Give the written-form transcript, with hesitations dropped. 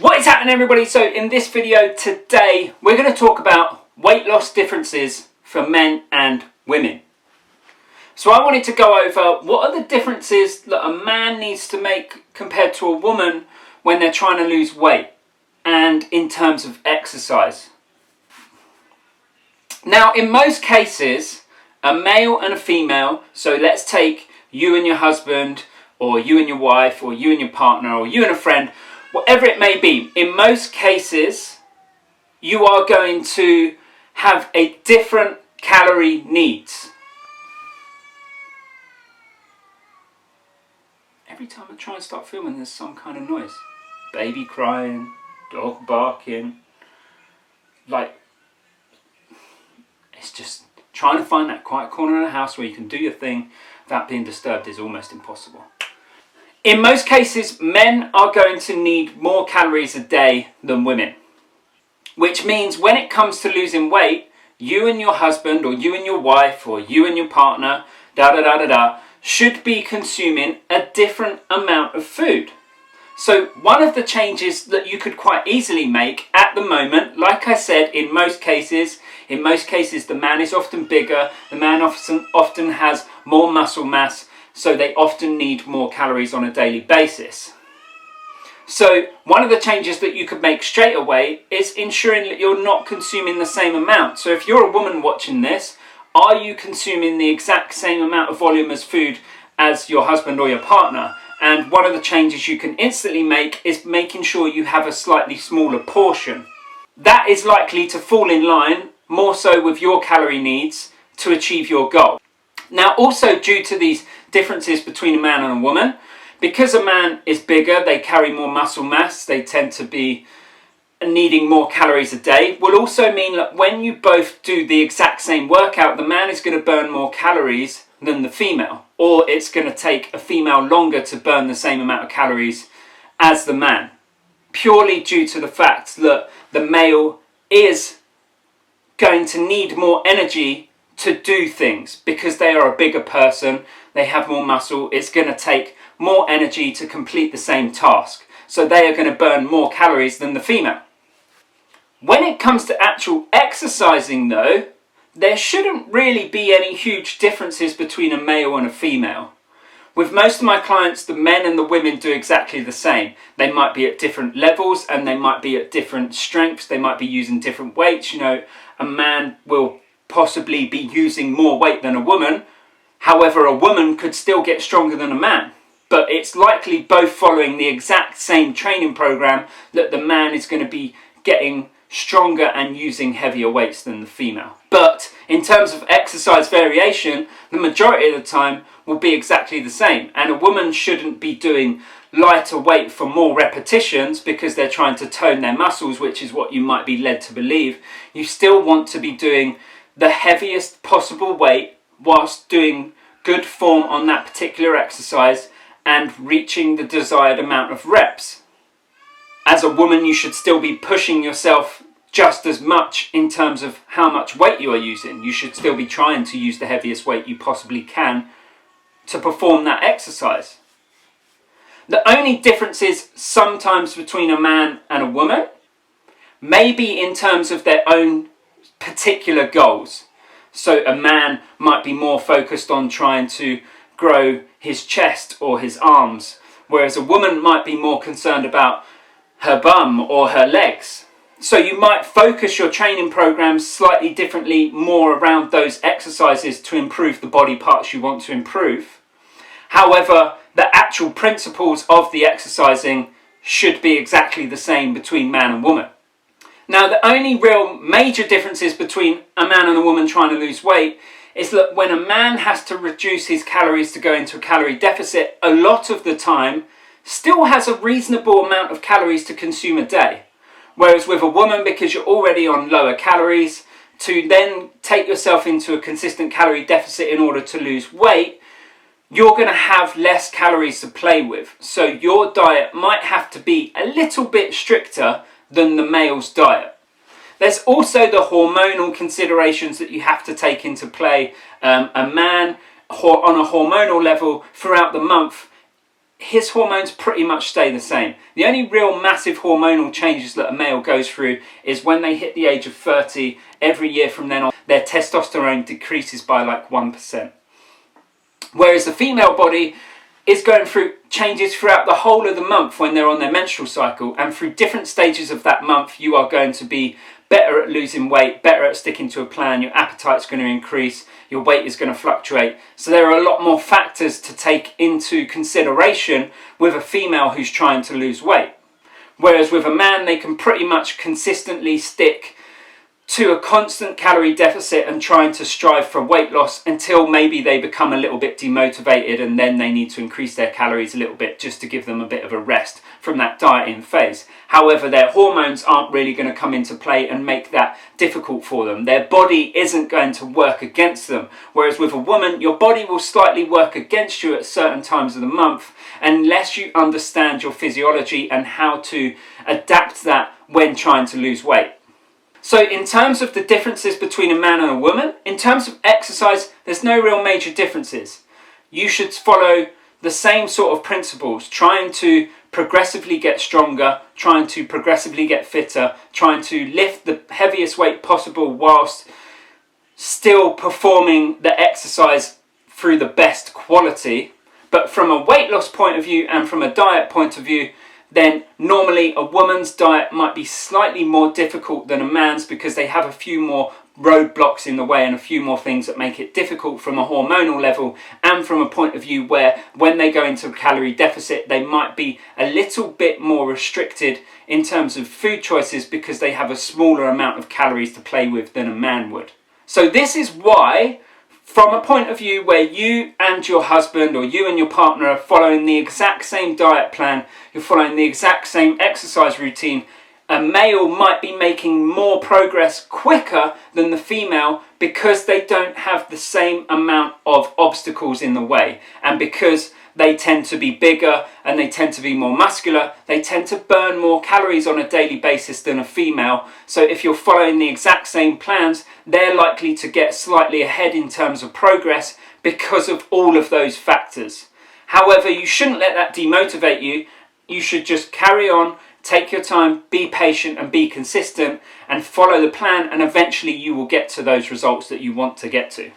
What is happening, everybody? So in this video today we're going to talk about weight loss differences for men and women. So I wanted to go over what are the differences that a man needs to make compared to a woman when they're trying to lose weight, and in terms of exercise. Now in most cases, a male and a female, so let's take you and your husband, or you and your wife, or you and your partner, or you and a friend, whatever it may be, in most cases, you are going to have a different calorie needs. Every time I try and start filming, there's some kind of noise. Baby crying, dog barking. Like, it's just trying to find that quiet corner in the house where you can do your thing without being disturbed is almost impossible. In most cases, men are going to need more calories a day than women. Which means when it comes to losing weight, you and your husband, or you and your wife, or you and your partner, should be consuming a different amount of food. So one of the changes that you could quite easily make at the moment, like I said, in most cases the man is often bigger, the man often has more muscle mass, so they often need more calories on a daily basis. So one of the changes that you could make straight away is ensuring that you're not consuming the same amount. So if you're a woman watching this, are you consuming the exact same amount of volume as food as your husband or your partner? And one of the changes you can instantly make is making sure you have a slightly smaller portion. That is likely to fall in line more so with your calorie needs to achieve your goal. Now also, due to these differences between a man and a woman, because a man is bigger, they carry more muscle mass, they tend to be needing more calories a day, will also mean that when you both do the exact same workout, the man is going to burn more calories than the female, or it's going to take a female longer to burn the same amount of calories as the man, purely due to the fact that the male is going to need more energy to do things because they are a bigger person, they have more muscle, it's going to take more energy to complete the same task. So they are going to burn more calories than the female. When it comes to actual exercising though, there shouldn't really be any huge differences between a male and a female. With most of my clients, the men and the women do exactly the same. They might be at different levels and they might be at different strengths, they might be using different weights. You know, a man will possibly be using more weight than a woman. However, a woman could still get stronger than a man. But it's likely both following the exact same training program that the man is going to be getting stronger and using heavier weights than the female. But in terms of exercise variation, the majority of the time will be exactly the same. And a woman shouldn't be doing lighter weight for more repetitions because they're trying to tone their muscles, which is what you might be led to believe. You still want to be doing the heaviest possible weight whilst doing good form on that particular exercise and reaching the desired amount of reps. As a woman, you should still be pushing yourself just as much in terms of how much weight you are using. You should still be trying to use the heaviest weight you possibly can to perform that exercise. The only difference is sometimes between a man and a woman, maybe in terms of their own particular goals. So a man might be more focused on trying to grow his chest or his arms, whereas a woman might be more concerned about her bum or her legs. So you might focus your training programs slightly differently, more around those exercises to improve the body parts you want to improve. However, the actual principles of the exercising should be exactly the same between man and woman. Now, the only real major differences between a man and a woman trying to lose weight is that when a man has to reduce his calories to go into a calorie deficit, a lot of the time still has a reasonable amount of calories to consume a day. Whereas with a woman, because you're already on lower calories, to then take yourself into a consistent calorie deficit in order to lose weight, you're going to have less calories to play with. So your diet might have to be a little bit stricter than the male's diet. There's also the hormonal considerations that you have to take into play. A man on a hormonal level throughout the month his hormones pretty much stay the same. The only real massive hormonal changes that a male goes through is when they hit the age of 30. Every year from then on, their testosterone decreases by like 1%. Whereas the female body is going through changes throughout the whole of the month when they're on their menstrual cycle, and through different stages of that month you are going to be better at losing weight, better at sticking to a plan, your appetite's going to increase, your weight is going to fluctuate. So there are a lot more factors to take into consideration with a female who's trying to lose weight. Whereas with a man, they can pretty much consistently stick to a constant calorie deficit and trying to strive for weight loss until maybe they become a little bit demotivated, and then they need to increase their calories a little bit just to give them a bit of a rest from that dieting phase. However, their hormones aren't really going to come into play and make that difficult for them. Their body isn't going to work against them. Whereas with a woman, your body will slightly work against you at certain times of the month unless you understand your physiology and how to adapt that when trying to lose weight. So in terms of the differences between a man and a woman, in terms of exercise, there's no real major differences. You should follow the same sort of principles, trying to progressively get stronger, trying to progressively get fitter, trying to lift the heaviest weight possible whilst still performing the exercise through the best quality. But from a weight loss point of view and from a diet point of view, then normally a woman's diet might be slightly more difficult than a man's because they have a few more roadblocks in the way and a few more things that make it difficult from a hormonal level, and from a point of view where when they go into a calorie deficit they might be a little bit more restricted in terms of food choices because they have a smaller amount of calories to play with than a man would. So this is why, from a point of view where you and your husband or you and your partner are following the exact same diet plan, you're following the exact same exercise routine, a male might be making more progress quicker than the female because they don't have the same amount of obstacles in the way. And because they tend to be bigger and they tend to be more muscular, they tend to burn more calories on a daily basis than a female. So if you're following the exact same plans, they're likely to get slightly ahead in terms of progress because of all of those factors. However, you shouldn't let that demotivate you. You should just carry on, take your time, be patient and be consistent and follow the plan, and eventually you will get to those results that you want to get to.